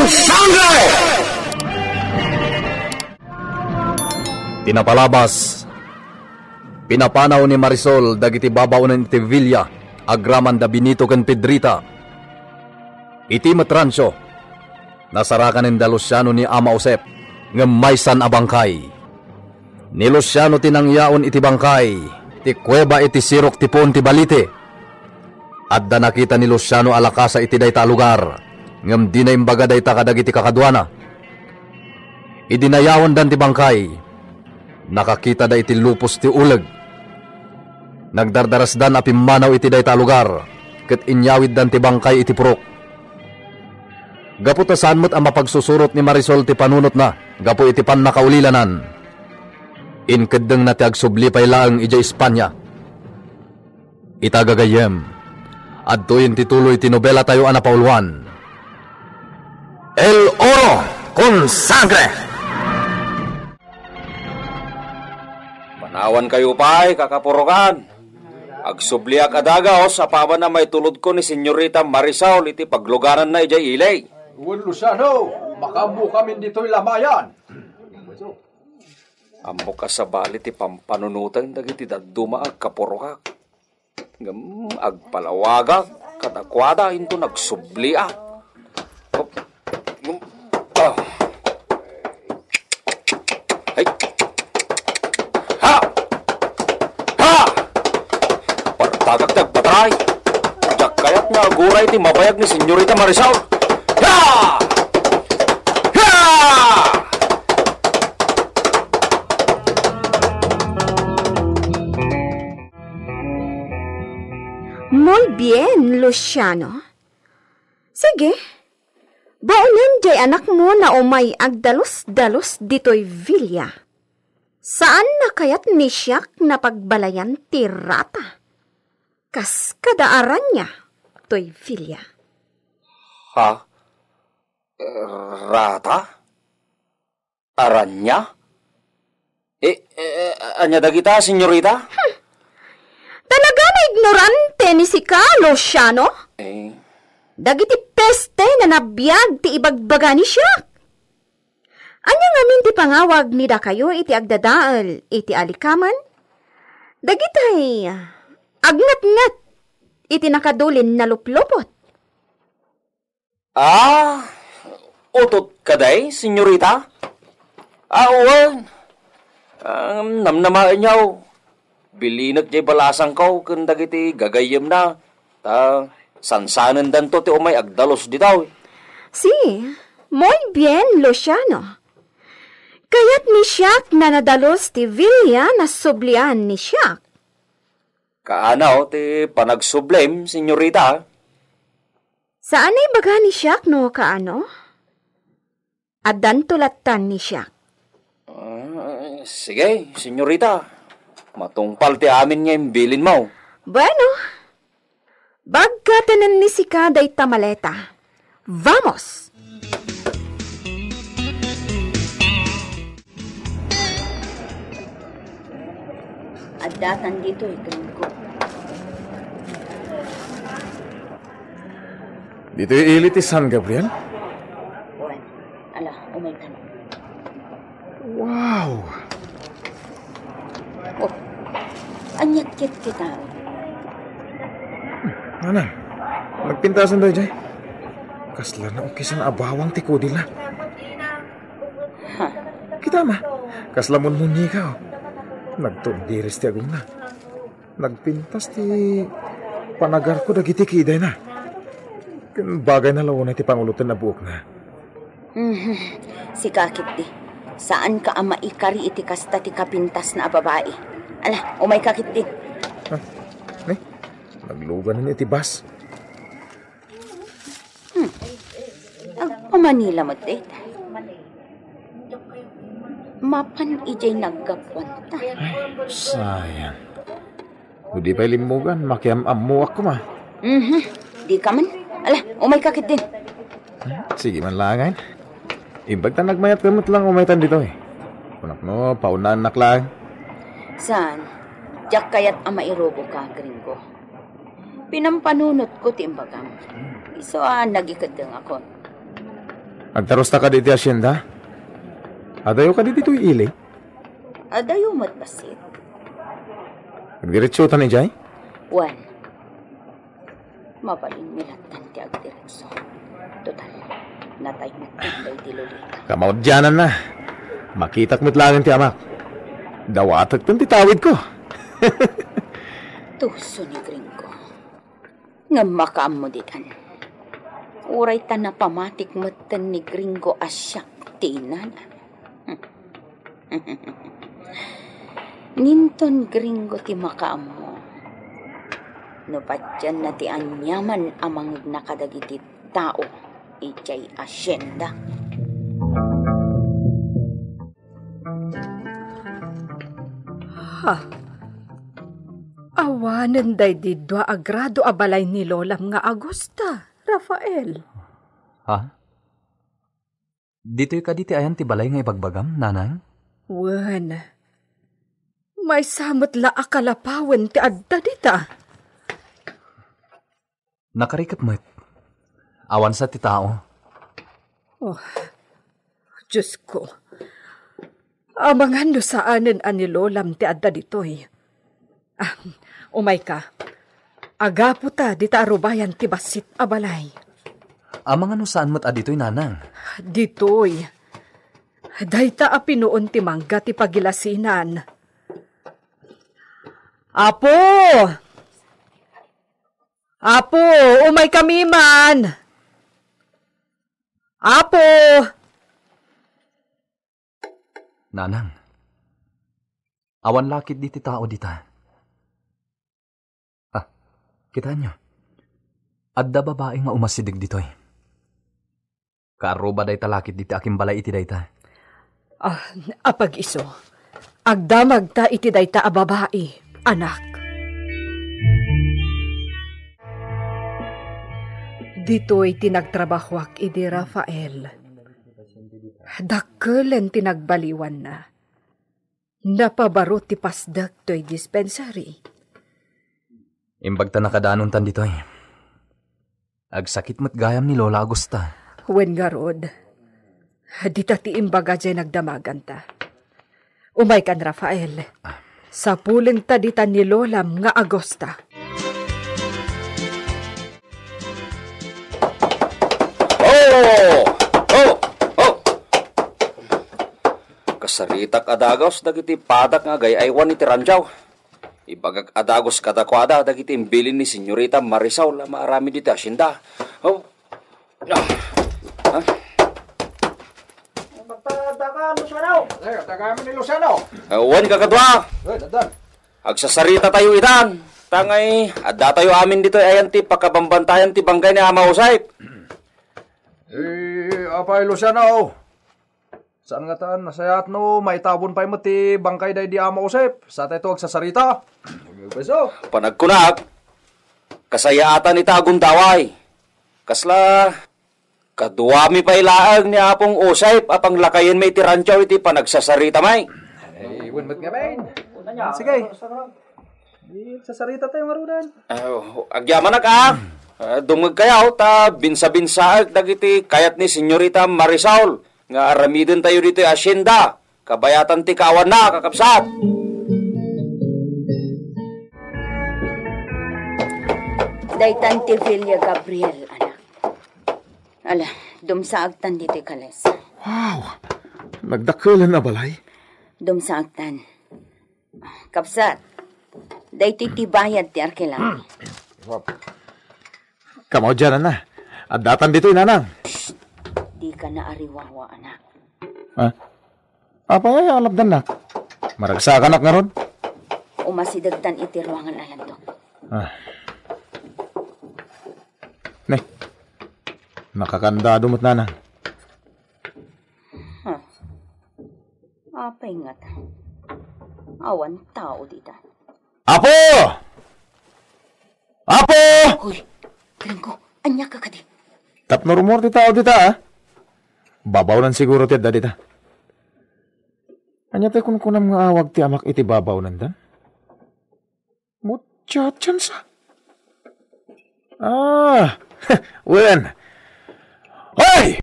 Sangre! Tinapalabas. Pinapanaw ni Marisol dagiti babaw ng iti Villa, agraman da Benito ken Pedrita. Iti matransyo, nasarakan ng da Luciano ni Ama Josep, ngem maysan a bangkay. Ni Luciano tinangyaon iti bangkay, ti kuweba iti sirok ti pon ti balite. Adda nakita ni Luciano alakasa iti dayta lugar, ngem di na imbaga dayta kadagiti kakadwana. Idinayawan dan ti bangkay, nakakita da iti lupos ti uleg. Nagdardaras dan apimanaw iti dayta lugar, ket inyawid dan ti bangkay iti purok. Gapu tasan mo't ang mapagsusurot ni Marisol ti panunot na, gapu iti pan nakaulilanan. Inkedeng na ti agsublipay laang ija Espanya. Itagagayem, adtoyin ti tuloy ti nobela tayo anapauluan. El Oro con Sangre! Manawan kayo pa'y kakapurokan. Agsubliak adaga o sa paman na may tulod ko ni Senyorita Marisol iti paglugaran na ijay ilay. Uwan Luciano, makambo kami dito'y lamayan. Ambo ka sa bali ti pampanunutan dagiti daduma ag kapurokak. Ngam agpalawagak kadakwada into nagsubliak. Ay. Ha! Ha! Partagagdag patray. Jak kayat nga aguray ti mabayag ni Senyorita Marisol. Ha! Ha! Muy bien, Luciano. Sige. Baunan jay anak mo na umay agdalos-dalos dito'y Villa. Saan na kayat ni siyak na pagbalayan ti Rata? Kas kadaaran niya, to'y Villa. Ha? Rata? Aranya? Anya dagita, Senyorita? Talaga na ignorante ni si ka, Luciano? Dagiti peste na nabiyag ti ibagbaga ni siya. Anya ngamin ti pangawag ni da kayo iti agdadaal iti alikaman? Dagitay agnat-ngat iti nakadulin na luplupot. Utot kaday, Senyorita? Uwan. Namnamaan niyaw. Bilinag jay balasang ko kung dagiti gagayem na. Sansanan dan to ti umay agdalos ditaw. Si, muy bien, Luciano. Kaya't ni siyak na nadalos ti Villa na sublian ni siyak. Kaanaw ti panagsublem, Senyorita? Saan ay baga ni siyak no kaano? Adan tulatan ni siyak. Sige, Senyorita. Matungpal ti amin niya imbilin mo. Bueno, bagkatanan ni si Kaday Tamaleta. Vamos! Adatan dito ko. Dito ilit ti San Gabriel? Juan, ala, umaitan. Wow! Oh, anyat-kit kita. Ano? Nagpintasan daw dyan. Kasla na okay sa naabawang tiko dila. Ha? Kita ma, kasla mo munyi ka. Nagtundiris ti agong na. Nagpintas ti panagar ko dagiti kiday na. Bagay na lawan na ti pangulutan na buok na. Si Kakit di. Saan ka ama ikari iti kasta ti kapintas na babae? Ala, umay Kakit di. Naglugan na iti bas. Manila mo, teta. Mapan ijay naggakwanta. Ay, sayang. Hindi pa ilimugan, makiam-amuak ko ma. Di ka man. Ala, umay Kakit din. Sige man langan. Imbag ta nagmayat kamot lang umaytan dito eh. Kunak mo, paunaan naklang. Saan? Diyak kayat ama irobo ka, gringo. Pinampanunot ko timbagam. Iso nagikadang ako. Agtaros ta ka di asyenda? Adayo ka di dito ili? Adayo mat basit. Agdiretso ta ni Jay? Juan, mabalin milatan ti agdiretso. Total, natay mo tinday ti lolita. Kamaudyanan na. Makitak mo't lang ti amak. Dawatag tan titawid ko. Tuso ni Gringo. Nga makaam mo ditan. Uray ta na pamatik matan ni Gringo asyak tinan. Ninton Gringo ti makaam mo. No patyan na ti anyaman amang nakadagiti tao. Ijay asyenda. Ha? Awanan day didwa agrado abalay ni Lolam nga Agosta, Rafael. Ha? Dito'y ka diti ayan ti balay nga ibagbagam, nanang? Wen, may samot la akalapawan ti adda dita. Nakarikap mo't. Awan sa ti tao. Oh, Diyos ko. Amangan no saanen ani Lolam ti adda ditoy. Umay ka. Agapo ta dita arubayan ti basit abalay. Amangan no saan mo't adito'y nanang? Ditoy. Dayta apinoon ti mangga ti pagilasinan. Apo! Apo! Umay kami man! Apo! Nanang. Awan lakit diti tao dita. Kita nyo. Adda babae nga umasidig ditoy. Karo ba day talakit diti aking balay iti dayta? Apag iso. Agdamag ta iti dayta a babae, anak. Dito'y tinagtrabahwak iti Rafael. Dakkel tinagbaliwan na. Napabaro ti pasdak to'y dispensary. Imbag ta nakadaanon tan ditoy. Agsakit mo't gayam ni Lola Agosta. Wen garod, dita ti imbaga dyan nagdamagan ta. Umay kan Rafael, sa puling ta dita ni Lolam nga Agosta. Kasaritak adagos dagiti padak nga gayaywan iti ranjaw. Ibagag adagos kadakwada dagiti imbilin ni Senyorita Marisol la maarami diti asyenda. Magtadaga, Luciano. Tagami ni Luciano. Wan kakadwa. Dadan. Agsasarita tayo itan. Tangay, adda tayo amin dito ayan ti pakabambantayan ti banggay ni Ama Usay. Apay Luciano. Saan nga taan, nasayat no, may tabon pa'y mati bangkay day di Ama Usep. Sa tayo agsasarita. Beso. Panagkunag, kasayaatan ita agundaway. Kasla, kaduwami pa ilaag ni Apong Usay, apang lakayin may tirantyaw iti panagsasarita may. Wunmat nga bain. Sige. Sasarita tayo marunan. Agyaman na ka. Dumag kayaw, ta binsa-binsaag dagiti kayat ni Senyorita Marisol. Nga aramidin tayo dito asyenda. Kabayatan ti kawan na, kakapsat. Daytan ti Villa Gabriel, anak. Ala, dumsaagtan dito kales. Wow! Nagdakulan na balay? Dumsaagtan. Kapsat, dayto ti bayad ti arkilang. Kamaudyanan na. At datan dito'y nanang. Di ka na ariwawa, anak. Apa nga alabdan na? Maragsakan nga ron? Umasidagtan iti ruangan alanto. Ne, nakakandado mo't nanang. Apay nga ta. Awan tao dita. Apo! Apo! Uy, Gringo, anya ka kadi. Tapno rumor ti tao dita, ha? Babaw nan siguro ti adda dita. Anya tayo kunam nga awag ti amak iti babaw nandan? Mutya tsansa. Wen! Hoy!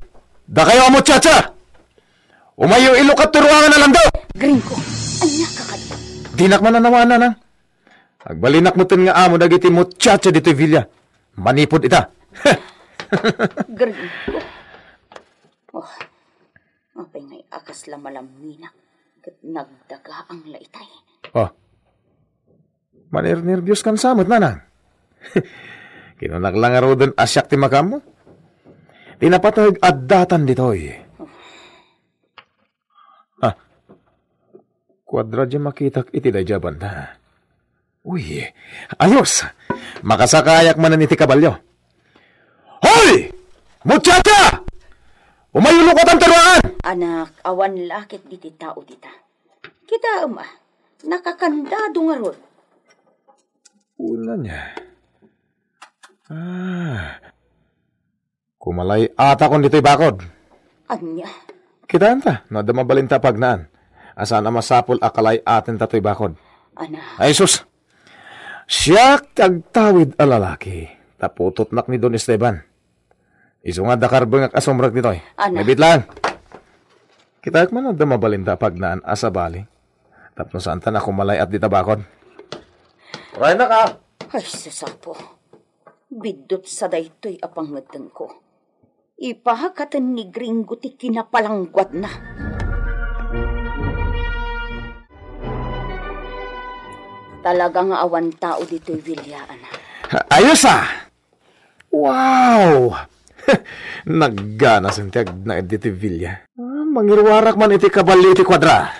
Da kayo ang muchacha! Umayo ilok at turuangan na lang daw! Gringo, anya ka kadto? Dinak man nanawana nang. Agbalinak mo nga amo dagiti muchacha dito Villa. Manipod ita. Gringo. Oh, apay ngay akas lamalamina. Kat nagdaga ang laitay. Oh. Manir-nervyos kan samot nanang. Kinunaglang doon asyak ti makam mo. Tinapatag addatan ditoy. Kwadra dyan makitak iti dayja banda. Uy, ayos! Makasakayak man iti kabalyo. Hoy! Muchacha! Umayulok ko ang taruan! Anak, awan lakit diti tao dita. Kita nakakandado nga ron. Una niya. Kumalay ata kon dito'y bakod. Anya? Kita anta, no da mabalinta pagnaan. Asa na masapol akalay atin tato'y bakod. Ana. Ay sus! Siyak tagtawid a lalaki. Taputot nak ni Don Esteban. Iso nga dakarbeng ak asomrag nito'y. Ana. Nabit lang. Kita man da mabalinta pagnaan asa bali. Tapno saan ta na kumalay at dita bakod. Kuray na ka! Ay, sasapo. Bidot sa daytoy apangadeng ko. Ipahakatan ni Gringo ti kinapalangguat na. Talagang awan tao dito'y Villaan. Ayos Wow! Naggana sentiag na dito Villa. Mangirwarak man iti kabali iti kwadra.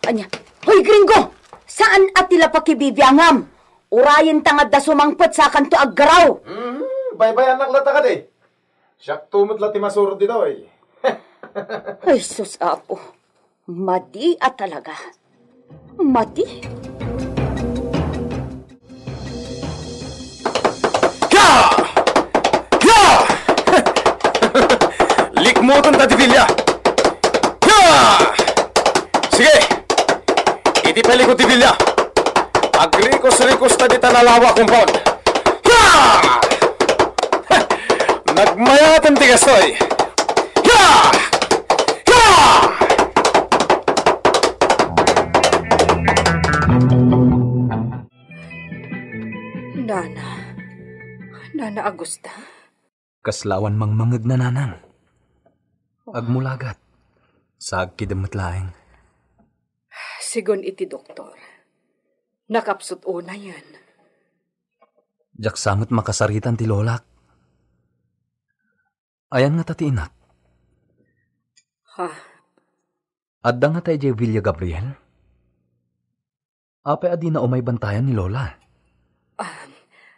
Anya? Hoy, Gringo! Saan at tila pakibibiangam? Urayin tangad da sumangpot sa kanto aggaraw. Baybayan naglata ka di. Siyak tumot lati masurot dito Ay, sus apo. Madi at talaga. Madi? Ya! Ya! Likmoton ta di Villa. Ya! Sige! Iti pelikot di Villa. Agrikos-rikos ta di tanalawa kumpon. Ya! Nagmayatan ti gastoy. Ya! Ya! Nana Agusta. Kaslawan mang mangag na nanang. Agmulagat. Sa agkidamatlaeng. Sigon iti doktor. Nakapsut una yan. Jaksamot makasaritan ti lolak. Ayan nga tati inak. Ha? Adda nga tayo jay Villa Gabriel? Ape adi na umay bantayan ni Lola.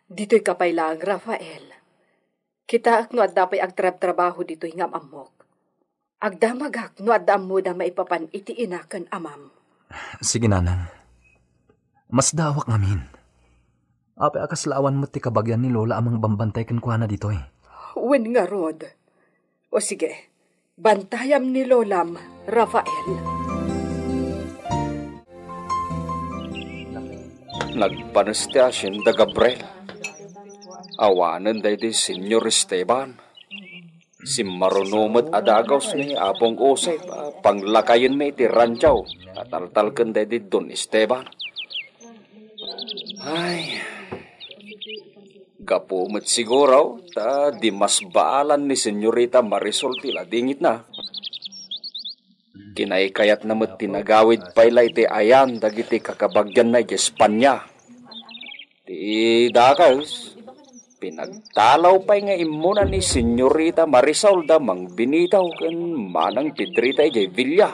Dito'y kapaylaang Rafael. Kita no adda pa'y agtrab-trabaho dito'y ngam amok. Agdamagak no adda mo da maipapan iti inakan amam. Sige nanang. Mas dawak ngamin. Ape akaslawan mo ti kabagyan ni Lola amang bambantay kankwana dito'y. Wen nga rod. O sige, bantayam ni Lolam, Rafael. Nagpanastasyon da Gabriel. Awanan day di Senyor Esteban. Si marunumat adagaws ni Apong Osep. Panglakayin may ti Ranchaw. Tataltalkan day di Don Esteban. Ay, gapumat siguro. Ta di mas baalan ni Senyorita Marisol tila dingit na. Kinaykayat namat tinagawid paylay ti ayan dagiti kakabagyan na di Espanya. Ti dakas, pinagtalaw pa'y nga imuna ni Senyorita Marisol da mang binitaw kan manang Pedrita di Villa.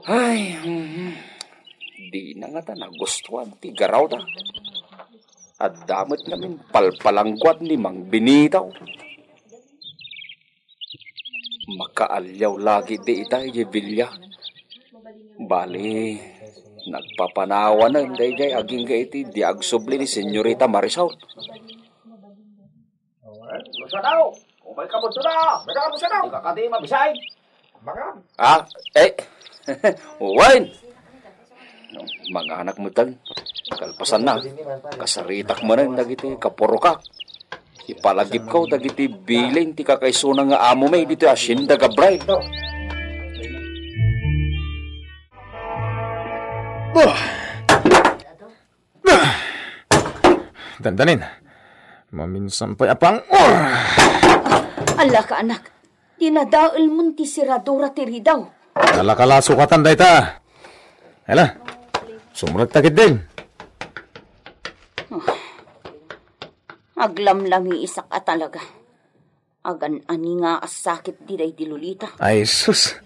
Ay, di na nga ta nagustuhan ti garaw da. At damot namin palpalangkwat ni mang binitaw. Makaalyaw lagi di itay di Villa. Bali, nagpapanawa na hindi jay aging gaiti di agsubli ni Senyorita Marisol. Masa daw? Kung balik ka mo ito na! Balik ka mo siya daw! Di ka kadi mabisay! Baka? Wine! Mga anak mo tal, kalpasan na. Kasaritak mo na nagiti kapurukak. Ipalagip ko dagiti bilin ti kakaisuna nga amo may dito asyenda ka bride. Dandanin. Maminsan pa apang... Ala ka anak, dinadaal mo ti siradura ti ridaw. Nalakalasukatan da ita. Hala, sumulat takit din. Aglamlami isak a talaga. Agan ani nga as sakit di day di Lolita. Ay, sus.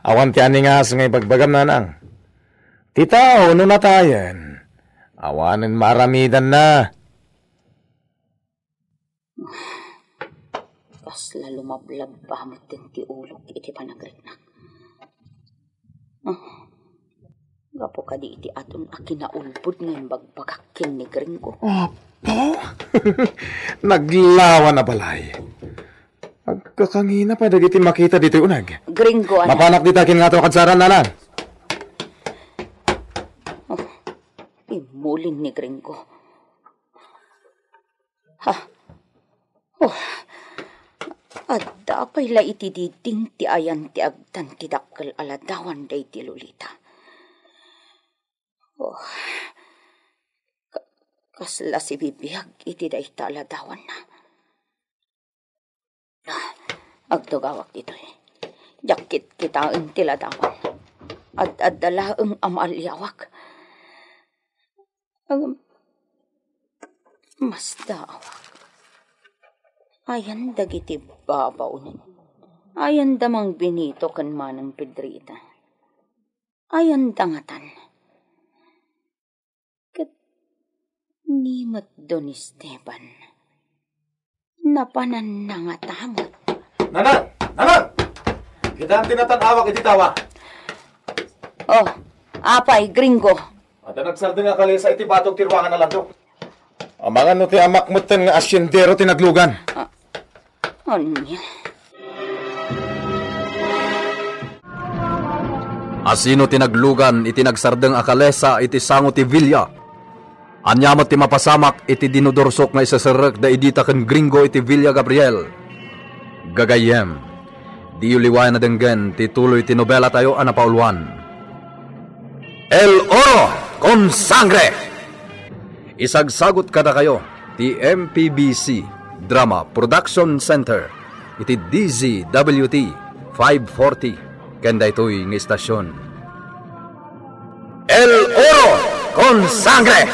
Awan ti ani nga as ngay bagbagam na nang. Tita, ano na tayan? Awanin maramidan na. Kasla lumablab pa mo ti ulog iti panagrik na. Gapo ka di iti aton a kinaulpod ngayon bagbagakin ni Gringo. Opo? Naglawan na balay. Agkakangina pa dagiti makita dito unag. Gringo, anak. Mapanak ditakin nga to kadsaran na lang. Imulin ni Gringo. Adda pa'y la iti diding ti ayan ti agtan ti dakkel aladawan day ti Lolita. Kasla si bibiyag iti day ta aladawan na. Agtugawak dito Jakit kita ang tiladawan. At dala ang amalyawak. Mas daawak. Ayan dagiti babaw nun. Ayan damang Benito kan manang Pedrita. Ayan dangatan. Kat nimat don Esteban. Napanan na nga tamot. Nanan! Nanan! Kita ang tinatanawag iti tawa. Oh, apay, Gringo. At nagsarda nga kali sa iti batog tirwangan na lang to. Amangan no ti amakmutan nga asyendero tinaglugan. Anya? Asino tinaglugan iti nagsardeng akalesa iti sango ti Villa. Anyamot ti mapasamak iti dinudorsok nga isaserek da idita ken Gringo iti Villa Gabriel. Gagayem, di uliwayan na denggen ti tuloy ti nobela tayo anapauluan. El Oro con Sangre! Isagsagot kada kayo ti MPBC Drama Production Center iti DZWT 540 kenda ito'y ng istasyon. El Oro con Sangre!